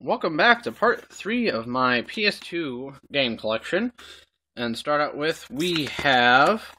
Welcome back to part 3 of my PS2 game collection. And start out with, we have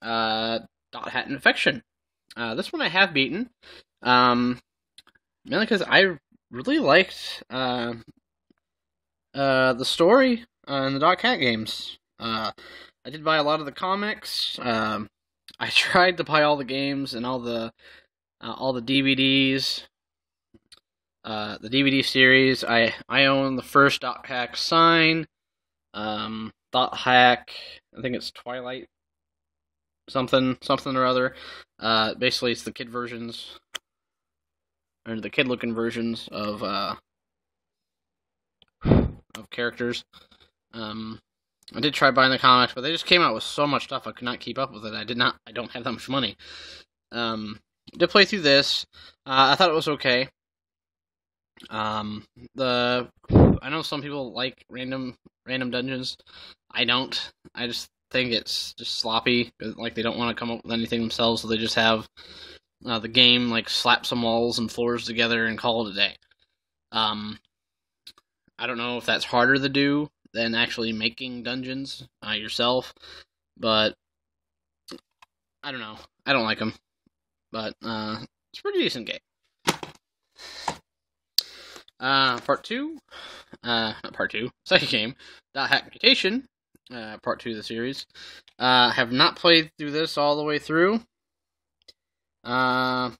Dot Hat Infection. This one I have beaten, mainly because I really liked the story in the Dot Cat games. I did buy a lot of the comics. I tried to buy all the games and all the DVDs. The DVD series, I own the first Dot Hack Sign, Dot Hack, I think it's Twilight, something or other. Basically it's the kid versions, or the kid-looking versions of characters. I did try buying the comics, but they just came out with so much stuff I could not keep up with it. I don't have that much money. Did play through this. I thought it was okay. I know some people like random dungeons. I don't. I just think it's just sloppy. Like, they don't want to come up with anything themselves, so they just have the game like slap some walls and floors together and call it a day. I don't know if that's harder to do than actually making dungeons yourself, but I don't know. I don't like them, but it's a pretty decent game. Part 2, not part 2, second game, Dot Hack Mutation, part 2 of the series. Have not played through this all the way through. I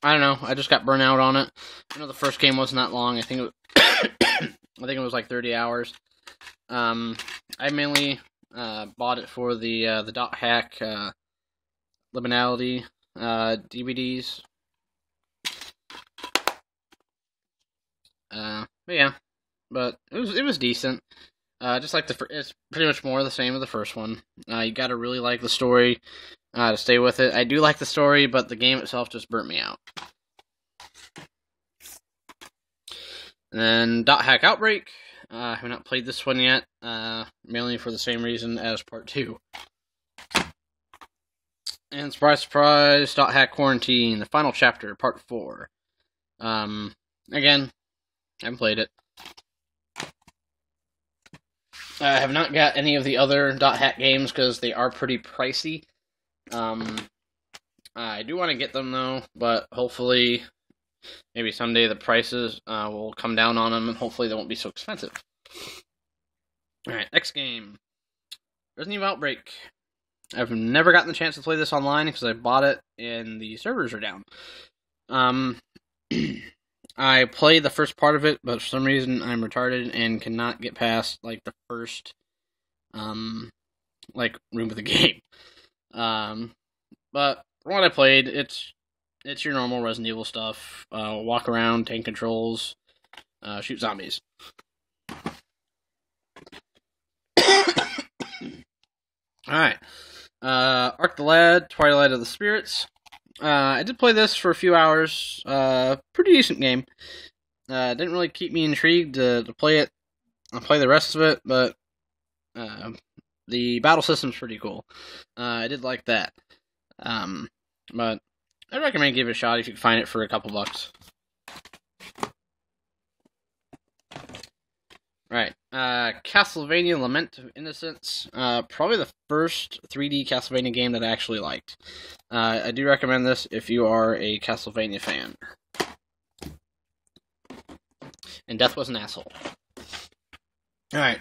don't know, I just got burnt out on it. I know the first game wasn't that long. I think it was, I think it was like 30 hours. I mainly bought it for the Dot Hack Liminality DVDs. But yeah, but it was decent. Just like it's pretty much more of the same as the first one. You gotta really like the story to stay with it. I do like the story, but the game itself just burnt me out. And then Dot Hack Outbreak. I have not played this one yet, mainly for the same reason as part 2. And surprise, surprise, Dot Hack Quarantine, the final chapter, part 4. Again, I haven't played it. I have not got any of the other Dot Hack games because they are pretty pricey. I do want to get them though, but hopefully, maybe someday the prices will come down on them, and hopefully they won't be so expensive. Alright, next game. Resident Evil Outbreak. I've never gotten the chance to play this online because I bought it and the servers are down. I played the first part of it, but for some reason I'm retarded and cannot get past like the first room of the game. But from what I played, it's your normal Resident Evil stuff. Walk around, take controls, shoot zombies. Alright. Arc the Lad, Twilight of the Spirits. I did play this for a few hours. Pretty decent game. Didn't really keep me intrigued to play it. I'll play the rest of it, but the battle system's pretty cool. I did like that. But I recommend give it a shot if you can find it for a couple bucks. Right. Castlevania Lament of Innocence. Probably the first 3D Castlevania game that I actually liked. I do recommend this if you are a Castlevania fan. And Death was an asshole. Alright.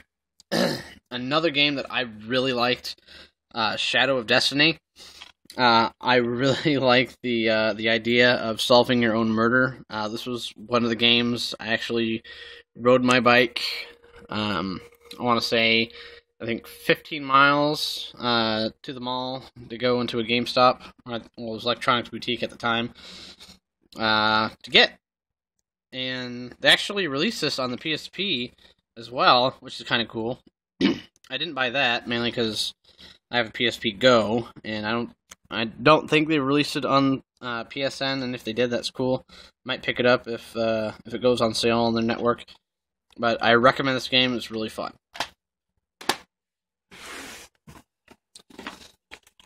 Another game that I really liked, Shadow of Destiny. I really like the idea of solving your own murder. This was one of the games I actually rode my bike. I want to say, I think 15 miles to the mall to go into a GameStop. Well, it was Electronics Boutique at the time. To get. And they actually released this on the PSP as well, which is kind of cool. I didn't buy that, mainly because I have a PSP Go, and I don't think they released it on PSN, and if they did, that's cool. Might pick it up if it goes on sale on their network. But I recommend this game. It's really fun.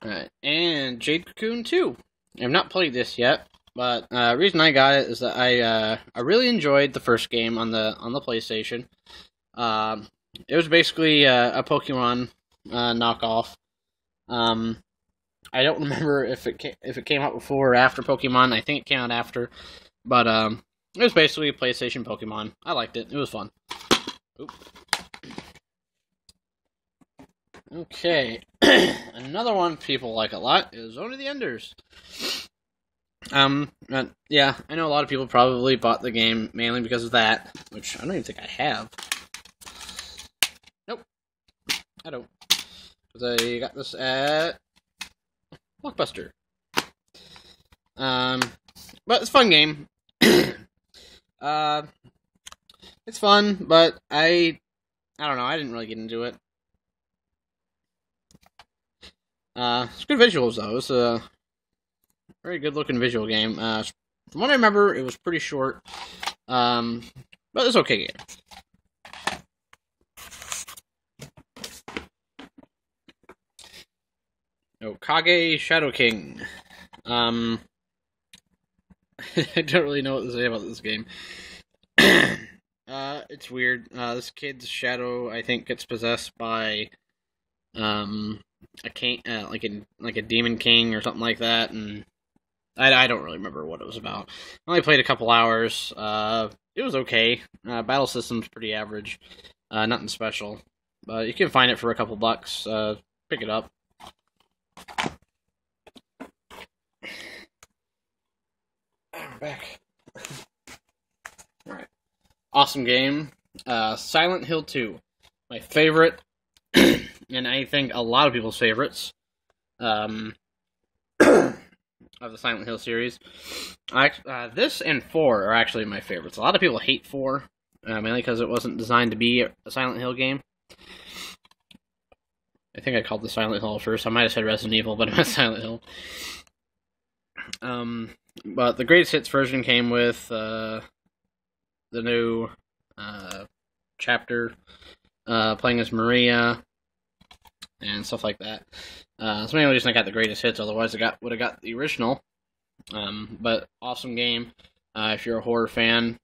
Alright, and Jade Cocoon 2. I have not played this yet. But reason I got it is that I really enjoyed the first game on the PlayStation. It was basically a Pokemon knockoff. I don't remember if it came out before or after Pokemon. I think it came out after, but it was basically a PlayStation Pokemon. I liked it. It was fun. Oop. Okay, another one people like a lot is Zone of the Enders. Yeah, I know a lot of people probably bought the game mainly because of that, which I don't even think I have. Nope, I don't. Because I got this at Blockbuster. But it's a fun game. It's fun, but I don't know, I didn't really get into it. It's good visuals, though. It's a very good-looking visual game. From what I remember, it was pretty short. But it's okay game. Kage Shadow King. I don't really know what to say about this game. It's weird. This kid's shadow, I think, gets possessed by a king, like a demon king or something like that, and I don't really remember what it was about. I only played a couple hours. It was okay. Battle system's pretty average. Nothing special, but you can find it for a couple bucks. Pick it up. I'm back. Alright. Awesome game. Silent Hill 2. My favorite, and I think a lot of people's favorites, of the Silent Hill series. This and 4 are actually my favorites. A lot of people hate 4, mainly because it wasn't designed to be a Silent Hill game. I think I called the Silent Hill first. I might have said Resident Evil, but it was Silent Hill. But the greatest hits version came with the new chapter, playing as Maria and stuff like that. So mainly reason I got the greatest hits. Otherwise, I would have got the original. But awesome game. If you're a horror fan,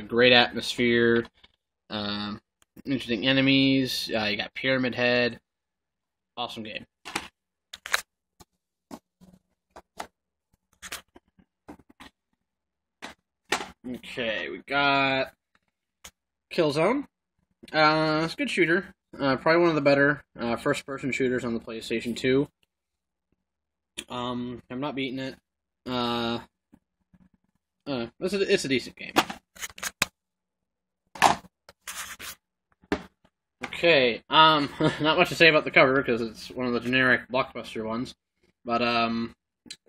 great atmosphere. Interesting enemies. You got Pyramid Head. Awesome game. Okay, we got Killzone. It's a good shooter. Probably one of the better first-person shooters on the PlayStation 2. I'm not beating it. It's a decent game. Okay, not much to say about the cover because it's one of the generic Blockbuster ones. But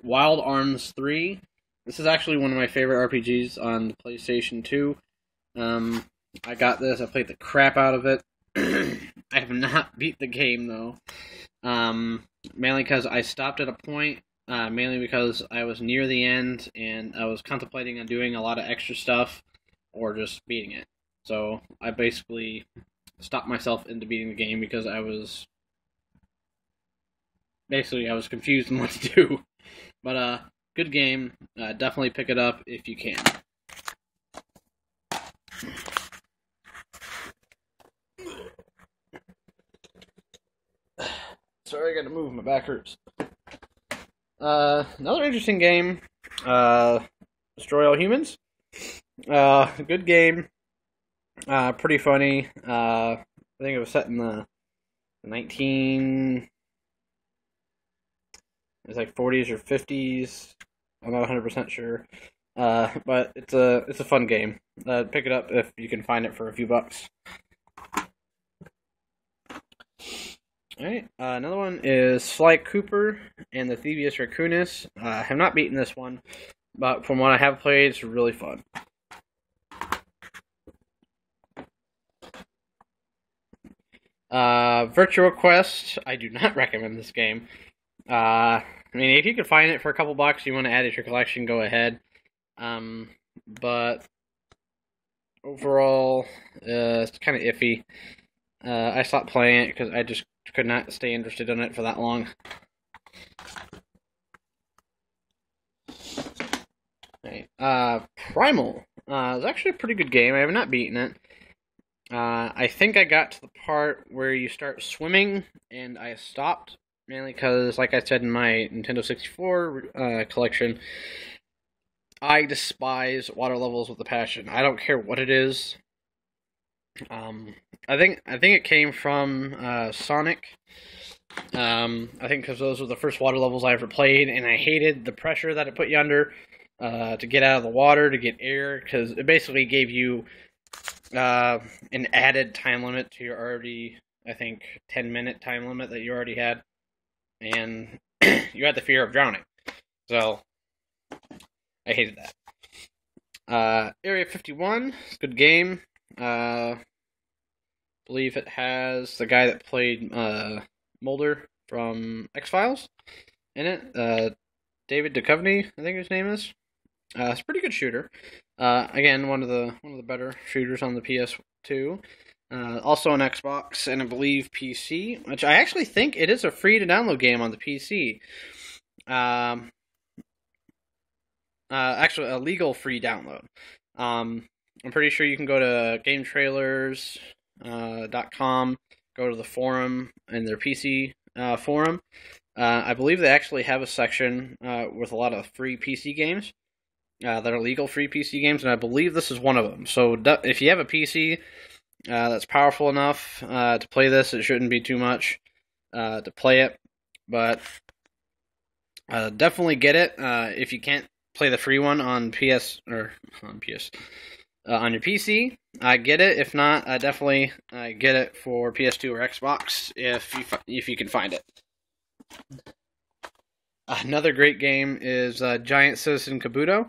Wild Arms 3. This is actually one of my favorite RPGs on the PlayStation 2. I got this. I played the crap out of it. I have not beat the game, though. Mainly because I stopped at a point. Mainly because I was near the end, and I was contemplating on doing a lot of extra stuff, or just beating it. So, I basically stopped myself into beating the game because I was confused on what to do. But, good game. Definitely pick it up if you can. Sorry, I gotta move. My back hurts. Another interesting game. Destroy All Humans. Good game. Pretty funny. I think it was set in the 40s or 50s. I'm not 100% sure. But it's a fun game. Pick it up if you can find it for a few bucks. Alright, another one is Sly Cooper and the Thievius Raccoonus. I have not beaten this one, but from what I have played, it's really fun. Virtual Quest, I do not recommend this game. I mean, if you can find it for a couple bucks, you want to add it to your collection, go ahead. But overall, it's kind of iffy. I stopped playing it because I just could not stay interested in it for that long. Primal. It's actually a pretty good game. I have not beaten it. I think I got to the part where you start swimming, and I stopped, mainly because, like I said in my Nintendo 64 collection, I despise water levels with a passion. I don't care what it is. I think it came from Sonic. I think because those were the first water levels I ever played, and I hated the pressure that it put you under to get out of the water, to get air, because it basically gave you an added time limit to your already, I think, 10-minute time limit that you already had, and you had the fear of drowning. So, I hated that. Area 51, good game. Believe it has the guy that played Mulder from X-Files in it. David Duchovny, I think his name is. It's a pretty good shooter. Again, one of the better shooters on the PS2. Also on Xbox and I believe PC, which I actually think it is a free to download game on the PC. Actually, a legal free download. I'm pretty sure you can go to GameTrailers.com, go to the forum and their PC forum. I believe they actually have a section with a lot of free PC games that are legal free PC games, and I believe this is one of them. So if you have a PC that's powerful enough to play this, it shouldn't be too much to play it, but definitely get it if you can't play the free one on on your PC. I get it. If not, I definitely get it for PS2 or Xbox if you can find it. Another great game is Giant Citizen Kabuto.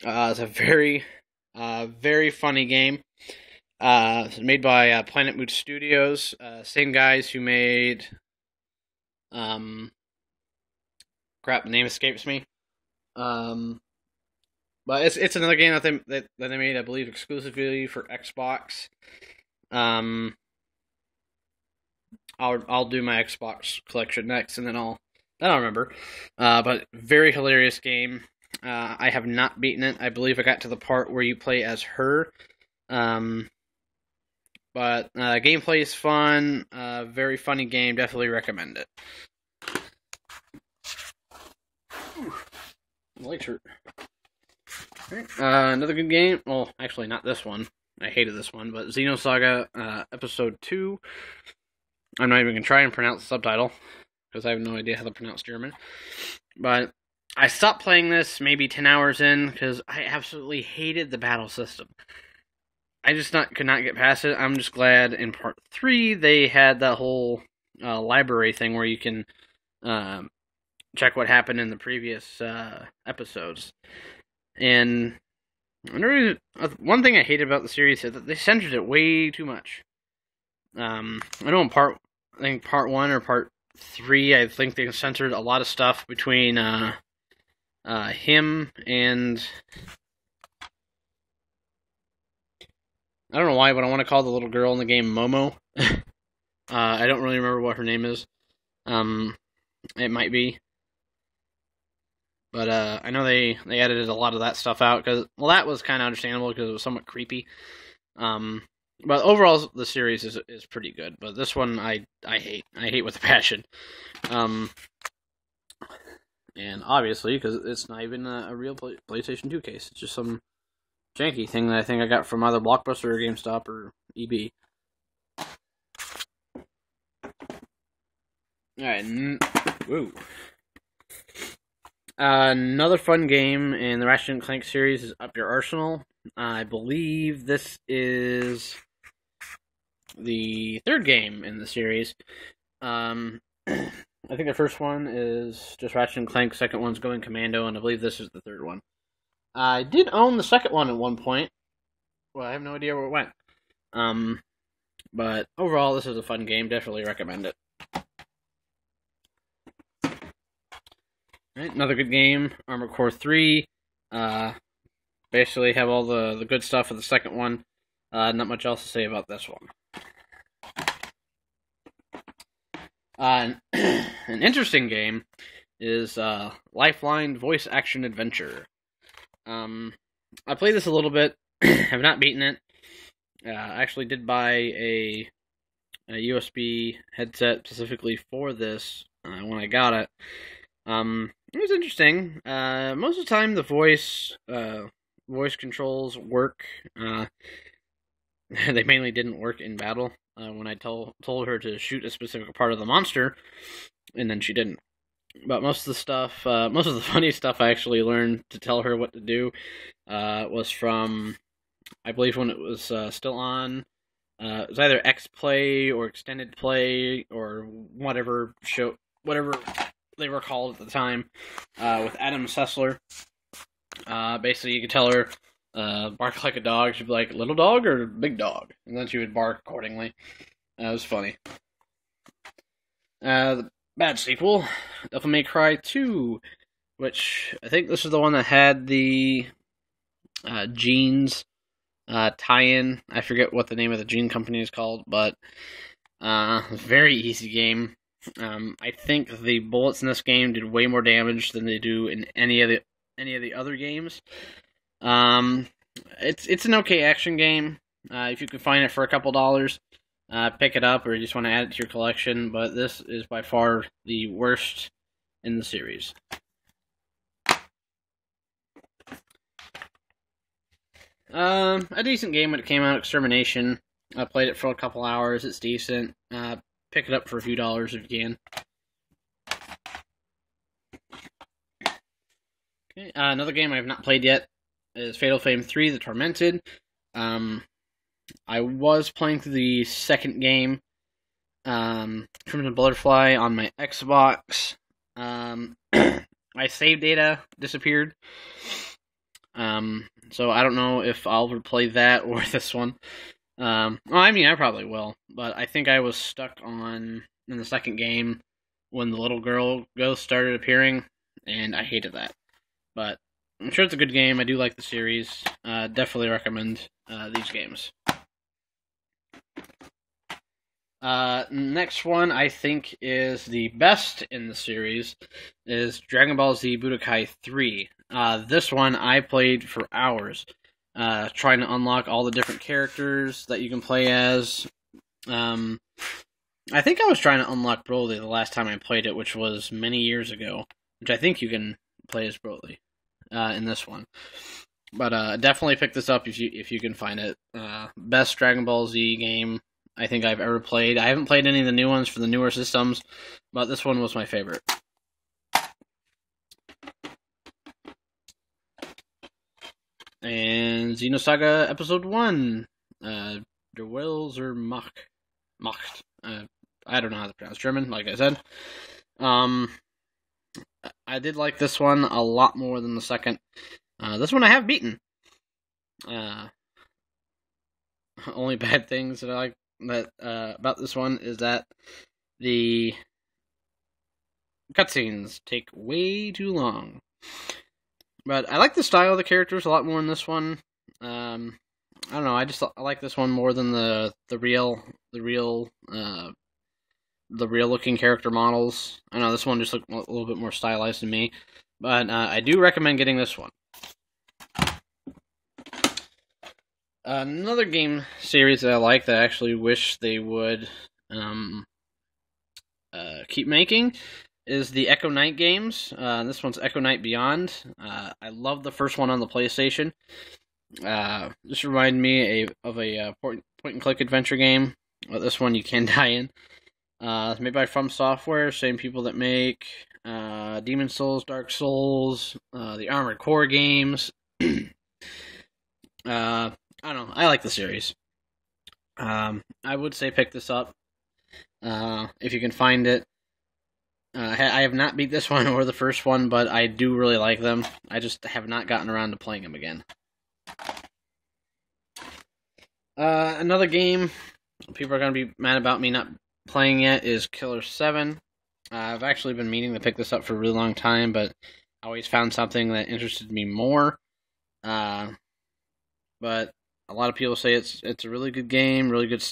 It's a very, very funny game. It's made by Planet Mood Studios, same guys who made crap, the name escapes me. But it's another game that they made, I believe, exclusively for Xbox. I'll do my Xbox collection next, and then I'll remember. But very hilarious game. I have not beaten it. I believe I got to the part where you play as her. But gameplay is fun. Very funny game. Definitely recommend it. Light shirt. Right. Another good game. Well, actually, not this one. I hated this one, but Xenosaga Episode 2. I'm not even going to try and pronounce the subtitle, because I have no idea how to pronounce German. But I stopped playing this maybe 10 hours in, because I absolutely hated the battle system. I just could not get past it. I'm just glad in Part 3 they had that whole library thing where you can check what happened in the previous episodes. And one thing I hated about the series is that they censored it way too much. I know in part 1 or part 3, I think they censored a lot of stuff between him and I don't know why, but I want to call the little girl in the game Momo. I don't really remember what her name is. It might be. But I know they edited a lot of that stuff out, because, well, that was kind of understandable because it was somewhat creepy. But overall, the series is pretty good. But this one, I hate. I hate with a passion. And obviously, because it's not even a real PlayStation 2 case. It's just some janky thing that I think I got from either Blockbuster or GameStop or EB. Alright, woo. Another fun game in the Ratchet Clank series is Up Your Arsenal. I believe this is the third game in the series. I think the first one is just Ratchet Clank, second one's Going Commando, and I believe this is the third one. I did own the second one at one point. Well, I have no idea where it went. But overall, this is a fun game. Definitely recommend it. Right, another good game, Armored Core 3. Basically have all the good stuff of the second one. Not much else to say about this one. An interesting game is Lifeline Voice Action Adventure. I played this a little bit. Have not beaten it. I actually did buy a USB headset specifically for this when I got it. It was interesting. Most of the time, the voice controls work. They mainly didn't work in battle. When I told her to shoot a specific part of the monster, and then she didn't. But most of the stuff, most of the funny stuff I actually learned to tell her what to do was from, I believe, when it was still on. It was either X Play or Extended Play or whatever they were called at the time, with Adam Sessler. Basically, you could tell her, bark like a dog. She'd be like, little dog or big dog? And then she would bark accordingly. It was funny. The bad sequel, Devil May Cry 2, which I think this is the one that had the Gene's tie-in. I forget what the name of the Gene company is called, but very easy game. I think the bullets in this game did way more damage than they do in any of the other games. It's an okay action game. If you can find it for a couple dollars, pick it up, or you just want to add it to your collection. But this is by far the worst in the series. A decent game when it came out, Extermination. I played it for a couple hours. It's decent. Pick it up for a few dollars if you can. Okay, another game I have not played yet is Fatal Frame 3, The Tormented. I was playing through the second game, Crimson Butterfly, on my Xbox. My save data disappeared. So I don't know if I'll replay that or this one. Well, I mean, I probably will, but I think I was stuck in the second game when the little girl ghost started appearing, and I hated that. But I'm sure it's a good game. I do like the series. Definitely recommend these games. Next one I think is the best in the series is Dragon Ball Z Budokai 3. This one I played for hours, trying to unlock all the different characters that you can play as. I think I was trying to unlock Broly the last time I played it, which was many years ago, which I think you can play as Broly in this one. But definitely pick this up if you can find it. Best Dragon Ball Z game I think I've ever played. I haven't played any of the new ones for the newer systems, but this one was my favorite. And Xenosaga Episode 1, Der Wills or Macht. I don't know how to pronounce German, like I said. I did like this one a lot more than the second. This one I have beaten. Only bad things that I like about this one is that the cutscenes take way too long. But I like the style of the characters a lot more in this one. I don't know. I like this one more than the real looking character models. I know this one just looked a little bit more stylized to me, but I do recommend getting this one. Another game series that I like that I actually wish they would keep making is the Echo Knight games. This one's Echo Knight Beyond. I love the first one on the PlayStation. This reminded me of a point-and-click adventure game. This one you can die in. It's made by From Software, same people that make Demon's Souls, Dark Souls, the Armored Core games. I don't know. I like the series. I would say pick this up if you can find it. I have not beat this one or the first one, but I do really like them. I just have not gotten around to playing them again. Another game people are going to be mad about me not playing yet is Killer 7. I've actually been meaning to pick this up for a really long time, but I always found something that interested me more. But a lot of people say it's a really good game, really good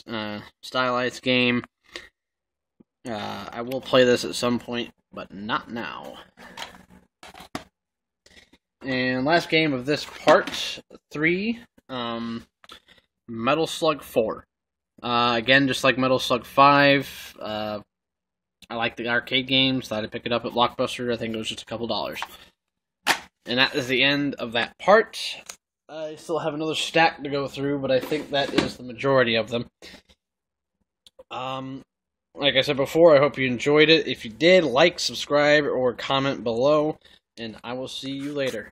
stylized game. I will play this at some point, but not now. And last game of this part 3, Metal Slug 4. Again, just like Metal Slug 5, I like the arcade games. Thought I'd pick it up at Blockbuster. I think it was just a couple dollars. And that is the end of that part. I still have another stack to go through, but I think that is the majority of them. Like I said before, I hope you enjoyed it. If you did, like, subscribe, or comment below, and I will see you later.